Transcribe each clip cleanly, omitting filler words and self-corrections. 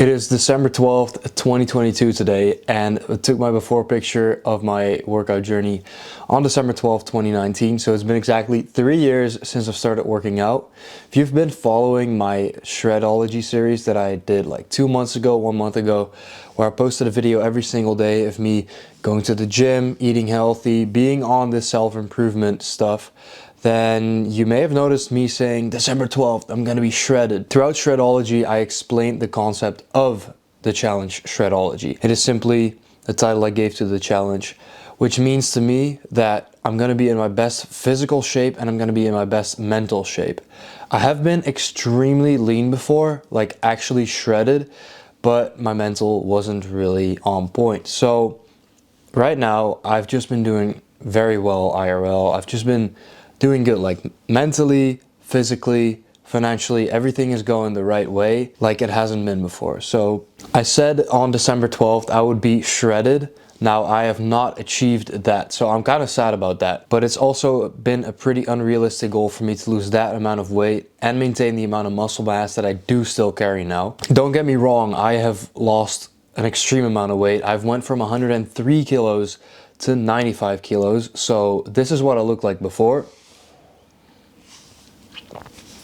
It is December 12th, 2022 today, and I took my before picture of my workout journey on December 12th, 2019. So it's been exactly 3 years since I've started working out. If you've been following my Shredology series that I did like 2 months ago, 1 month ago, where I posted a video every single day of me going to the gym, eating healthy, being on this self-improvement stuff, then you may have noticed me saying December 12th, I'm going to be shredded. Throughout Shredology, I explained the concept of the challenge Shredology. It is simply the title I gave to the challenge, which means to me that I'm going to be in my best physical shape and I'm going to be in my best mental shape. I have been extremely lean before, like actually shredded, but my mental wasn't really on point. So right now, I've just been doing very well IRL. I've just been doing good, like mentally, physically, financially, everything is going the right way like it hasn't been before. So I said on December 12th I would be shredded. Now I have not achieved that, so I'm kind of sad about that. But it's also been a pretty unrealistic goal for me to lose that amount of weight and maintain the amount of muscle mass that I do still carry now. Don't get me wrong, I have lost an extreme amount of weight. I've went from 103 kilos to 95 kilos. So this is what I looked like before.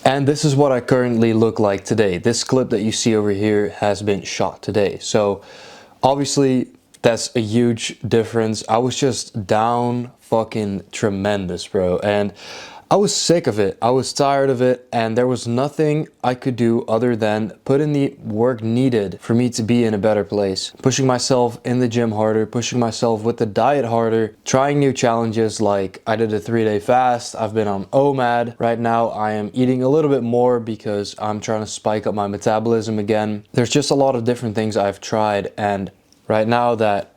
And this is what I currently look like today. This clip that you see over here has been shot today. So obviously that's a huge difference. I was just down fucking tremendous, bro. And I was sick of it. I was tired of it, and there was nothing I could do other than put in the work needed for me to be in a better place. Pushing myself in the gym harder, pushing myself with the diet harder, trying new challenges like I did a 3-day fast. I've been on OMAD. Right now I am eating a little bit more because I'm trying to spike up my metabolism again. There's just a lot of different things I've tried, and right now that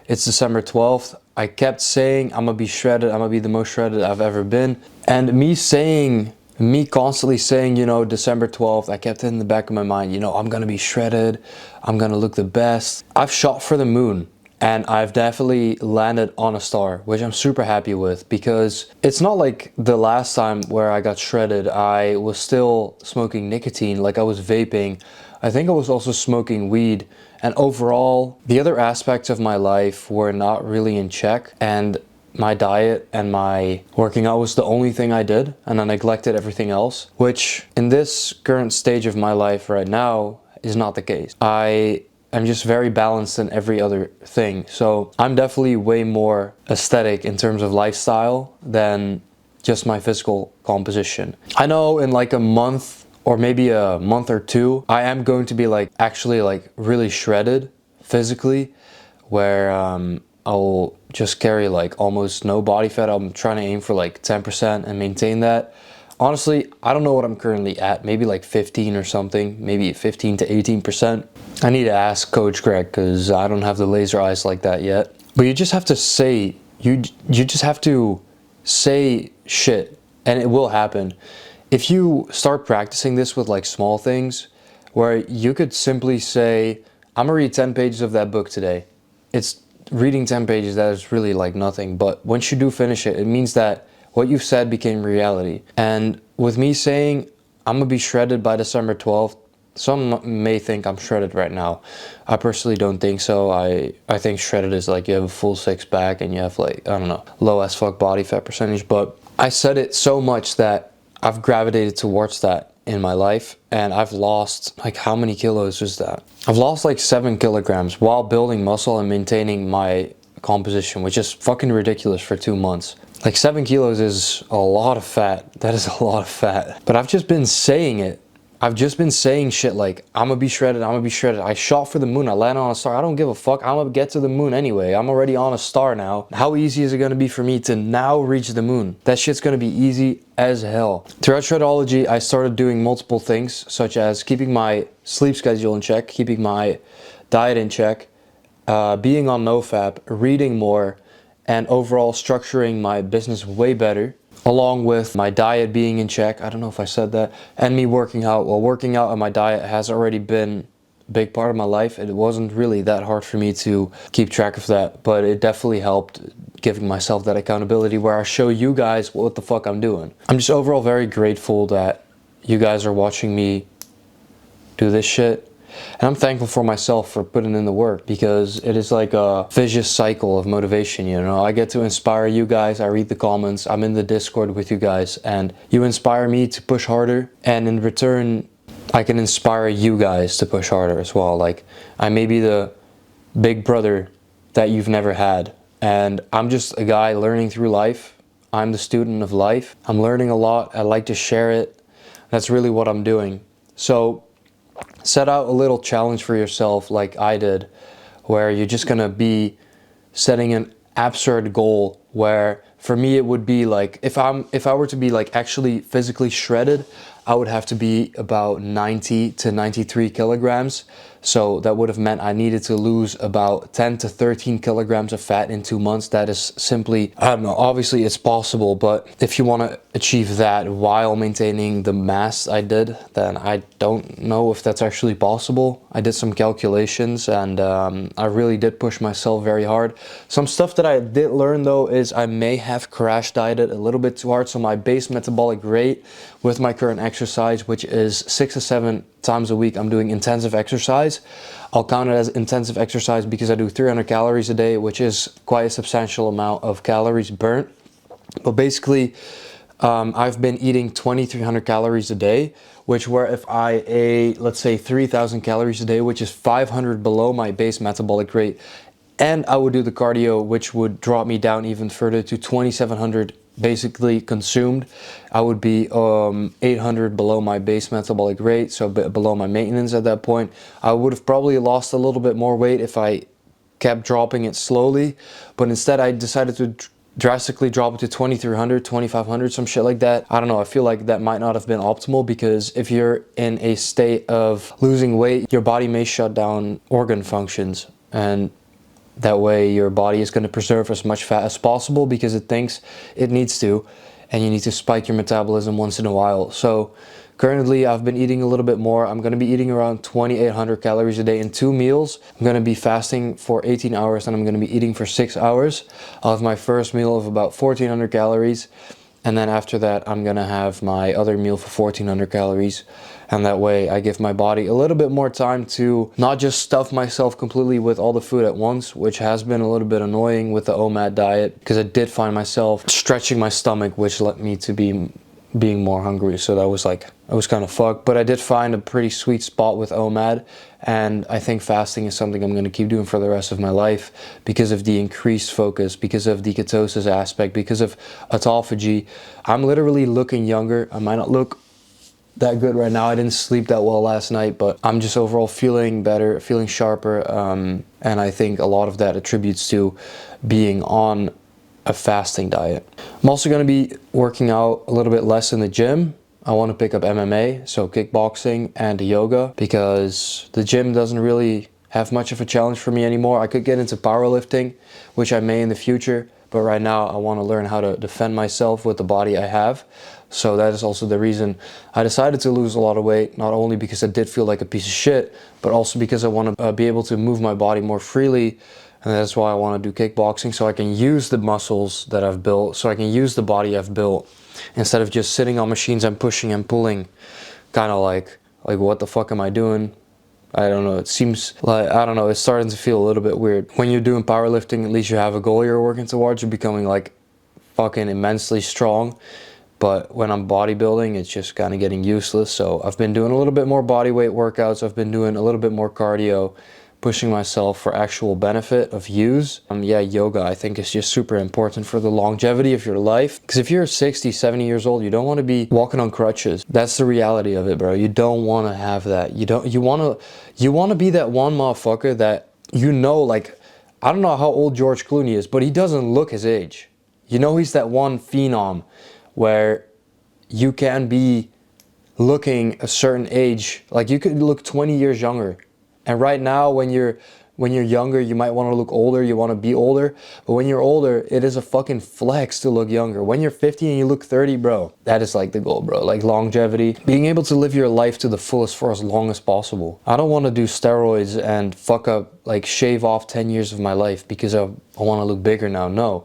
it's December 12th, I kept saying I'm gonna be shredded, I'm gonna be the most shredded I've ever been. And me constantly saying, you know, December 12th, I kept it in the back of my mind, you know, I'm gonna be shredded, I'm gonna look the best. I've shot for the moon, and I've definitely landed on a star, which I'm super happy with, because it's not like the last time where I got shredded, I was still smoking nicotine, like I was vaping. I think I was also smoking weed, and overall, the other aspects of my life were not really in check, and my diet and my working out was the only thing I did, and I neglected everything else, which in this current stage of my life right now is not the case. I'm just very balanced in every other thing. So I'm definitely way more aesthetic in terms of lifestyle than just my physical composition. I know in like a month or maybe a month or two, I am going to be like actually like really shredded physically, where I'll just carry like almost no body fat. I'm trying to aim for like 10% and maintain that. Honestly, I don't know what I'm currently at, maybe like 15 or something, maybe 15 to 18%. I need to ask Coach Greg because I don't have the laser eyes like that yet. But you just have to say, you just have to say shit and it will happen. If you start practicing this with like small things, where you could simply say, I'm gonna read 10 pages of that book today. It's reading 10 pages, that is really like nothing. But once you do finish it, it means that what you've said became reality. And with me saying, I'm gonna be shredded by December 12th, some may think I'm shredded right now. I personally don't think so. I think shredded is like you have a full six pack and you have like, I don't know, low as fuck body fat percentage. But I said it so much that I've gravitated towards that in my life, and I've lost like, how many kilos is that? I've lost like 7 kilograms while building muscle and maintaining my composition, which is fucking ridiculous for 2 months. Like 7 kilos is a lot of fat. That is a lot of fat. But I've just been saying it. I've just been saying shit like, I'm gonna be shredded, I'm gonna be shredded. I shot for the moon, I landed on a star. I don't give a fuck, I'm gonna get to the moon anyway. I'm already on a star now. How easy is it gonna be for me to now reach the moon? That shit's gonna be easy as hell. Throughout Shredology, I started doing multiple things, such as keeping my sleep schedule in check, keeping my diet in check, being on NoFap, reading more, and overall structuring my business way better, along with my diet being in check. I don't know if I said that. And me working out. Well, working out and my diet has already been a big part of my life. It wasn't really that hard for me to keep track of that, but it definitely helped giving myself that accountability where I show you guys what the fuck I'm doing. I'm just overall very grateful that you guys are watching me do this shit. And I'm thankful for myself for putting in the work, because it is like a vicious cycle of motivation, you know. I get to inspire you guys, I read the comments, I'm in the Discord with you guys, and you inspire me to push harder, and in return I can inspire you guys to push harder as well. Like, I may be the big brother that you've never had, and I'm just a guy learning through life. I'm the student of life. I'm learning a lot. I like to share it. That's really what I'm doing. So set out a little challenge for yourself like I did, where you're just gonna be setting an absurd goal, where for me it would be like, if I were to be like actually physically shredded, I would have to be about 90 to 93 kilograms. So that would have meant I needed to lose about 10 to 13 kilograms of fat in 2 months. That is simply, I don't know, obviously it's possible, but if you want to achieve that while maintaining the mass I did, then I don't know if that's actually possible. I did some calculations, and I really did push myself very hard. Some stuff that I did learn though is I may have crash dieted a little bit too hard. So my base metabolic rate with my current exercise, which is 6 to 7 times a week, I'm doing intensive exercise. I'll count it as intensive exercise because I do 300 calories a day, which is quite a substantial amount of calories burnt. But basically, I've been eating 2,300 calories a day, which where if I ate, let's say 3,000 calories a day, which is 500 below my base metabolic rate, and I would do the cardio, which would drop me down even further to 2,700 basically consumed, I would be 800 below my base metabolic rate, so below my maintenance at that point. I would have probably lost a little bit more weight if I kept dropping it slowly, but instead I decided to drastically drop it to 2,300, 2,500, some shit like that. I don't know, I feel like that might not have been optimal, because if you're in a state of losing weight, your body may shut down organ functions, and that way your body is going to preserve as much fat as possible because it thinks it needs to, and you need to spike your metabolism once in a while. So currently I've been eating a little bit more. I'm going to be eating around 2,800 calories a day in 2 meals. I'm going to be fasting for 18 hours and I'm going to be eating for 6 hours. I'll have my first meal of about 1,400 calories. And then after that, I'm going to have my other meal for 1,400 calories. And that way I give my body a little bit more time to not just stuff myself completely with all the food at once, which has been a little bit annoying with the OMAD diet, because I did find myself stretching my stomach, which led me to being more hungry. So that was like, I was kind of fucked. But I did find a pretty sweet spot with OMAD, and I think fasting is something I'm going to keep doing for the rest of my life because of the increased focus, because of the ketosis aspect, because of autophagy. I'm literally looking younger. I might not look that good right now. I didn't sleep that well last night, but I'm just overall feeling better, feeling sharper, and I think a lot of that attributes to being on a fasting diet. I'm also going to be working out a little bit less in the gym. I want to pick up MMA, so kickboxing and yoga, because the gym doesn't really have much of a challenge for me anymore. I could get into powerlifting, which I may in the future, but right now I want to learn how to defend myself with the body I have. So that is also the reason I decided to lose a lot of weight, not only because I did feel like a piece of shit, but also because I want to be able to move my body more freely. And that's why I want to do kickboxing, so I can use the muscles that I've built, so I can use the body I've built, instead of just sitting on machines and pushing and pulling, kind of like what the fuck am I doing? I don't know, it seems like, I don't know, it's starting to feel a little bit weird. When you're doing powerlifting, at least you have a goal you're working towards. You're becoming like fucking immensely strong. But when I'm bodybuilding, it's just kind of getting useless. So I've been doing a little bit more body weight workouts. I've been doing a little bit more cardio, pushing myself for actual benefit of use. Yeah, yoga I think is just super important for the longevity of your life. Because if you're 60, 70 years old, you don't want to be walking on crutches. That's the reality of it, bro. You don't want to have that. You want to be that one motherfucker that, you know, like, I don't know how old George Clooney is, but he doesn't look his age. You know, he's that one phenom where you can be looking a certain age, like you could look 20 years younger. And right now, when you're younger, you might want to look older, you want to be older. But when you're older, it is a fucking flex to look younger. When you're 50 and you look 30, bro, that is like the goal, bro. Like longevity, being able to live your life to the fullest for as long as possible. I don't want to do steroids and fuck up, like shave off 10 years of my life because I want to look bigger now. No,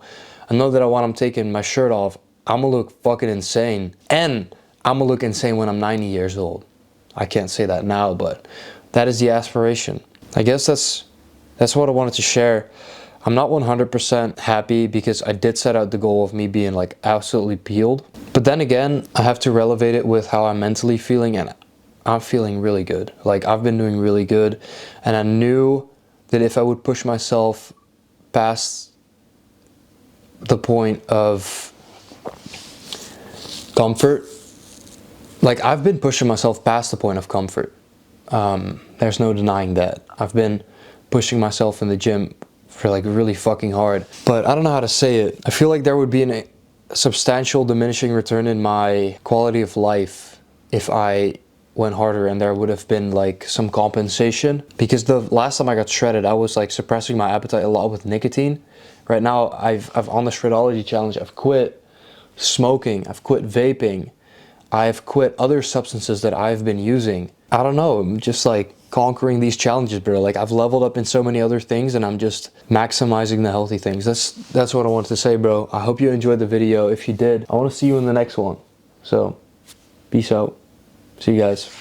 I know that when I'm taking my shirt off, I'm gonna look fucking insane. And I'm gonna look insane when I'm 90 years old. I can't say that now, but that is the aspiration. I guess that's what I wanted to share. I'm not 100% happy because I did set out the goal of me being like absolutely peeled. But then again, I have to relevate it with how I'm mentally feeling, and I'm feeling really good. Like, I've been doing really good, and I knew that if I would push myself past the point of comfort, like, I've been pushing myself past the point of comfort. There's no denying that. I've been pushing myself in the gym for like really fucking hard, but I don't know how to say it. I feel like there would be a substantial diminishing return in my quality of life if I went harder, and there would have been like some compensation, because the last time I got shredded, I was like suppressing my appetite a lot with nicotine. Right now I've on the Shredology challenge, I've quit smoking, I've quit vaping, I've quit other substances that I've been using. I don't know, I'm just like conquering these challenges, bro. Like, I've leveled up in so many other things, and I'm just maximizing the healthy things. That's what I wanted to say, bro. I hope you enjoyed the video. If you did, I want to see you in the next one. So, peace out. See you guys.